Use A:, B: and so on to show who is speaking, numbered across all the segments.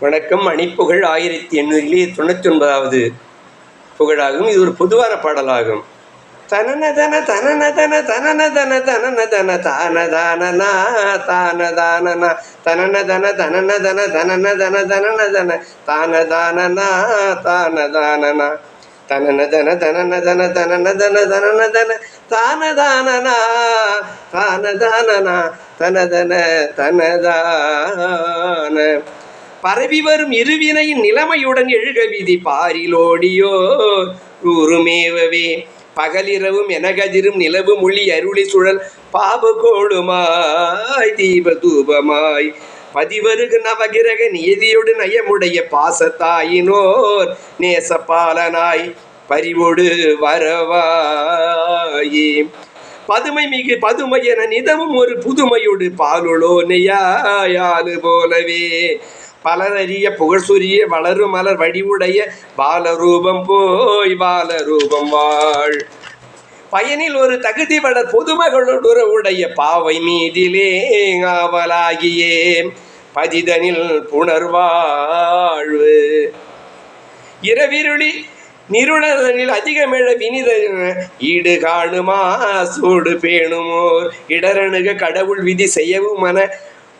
A: வணக்கம். மணிப்புகழ் 1899வது புகழாகும். இது ஒரு பொதுவான பாடலாகும். தனனதன தனனதன தனனதன தனனதன தானதானனா தானதானனா தனனதன தனனதன தனனதன தனனதன தானதானனா தானதானனா தனனதன தனனதன தனனதன தனனதன தானதானனா தானதானனா தனதன தனதான பரவி வரும் இருவினையின் நிலைமையுடன் எழுக விதி பாரிலோடியோ கூறுமேவவே பகலிரவும் எனகதிரும் நிலவு மொழி அருளி சுழல் பாபகோடுமாய் தீப தூபமாய் பதிவருகு நவகிரக நியதியோடு நயமுடைய பாசத்தாயினோர் நேசப்பாலனாய் பறிவோடு வரவாயே பதுமை மிகு பதுமை என நிதமும் ஒரு புதுமையோடு பாலுளோ நெய்யாயாலு போலவே பலரறிய புகழ்சுரிய வளரும் மலர் வடிவுடைய பாலரூபம் போய் பாலரூபம் வாழ் பயனில் ஒரு தகுதி வளர் பொதுமகளோடு உடைய பாவை மீதிலே ஆவலாகியே பதிதனில் புணர்வாழ்வு இரவிருளி நிருணனில் அதிகமெழ வினித ஈடு காணுமா சூடு பேணுமோர் இடரணுக கடவுள் விதி செய்யவும் மன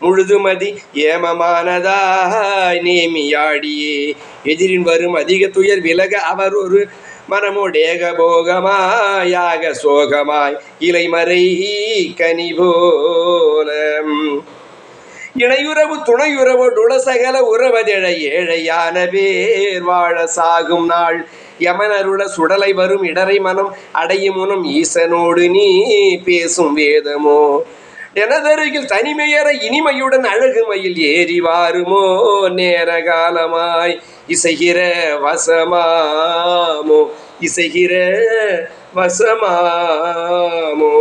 A: முழுதுமதி ஏமமானதாய் நேமியாடியே எதிரின் வரும் அதிக துயர் விலக அவர் ஒரு மனமோடேக போகமாயாக சோகமாய் இலைமறை கனி போல இணையுறவு துணையுறவோடு உளசகல உறவதெழ ஏழையான பேர் வாழ சாகும் நாள் யமனருள சுடலை வரும் இடரை மனம் அடையும் முனம் ஈசனோடு நீ பேசும் வேதமோ எனதருகில் தனிமையற இனிமையுடன் அழகுமையில் ஏறி வாருமோ நேர காலமாய் இசைகிற வசமாமோ இசைகிற வசமாமோ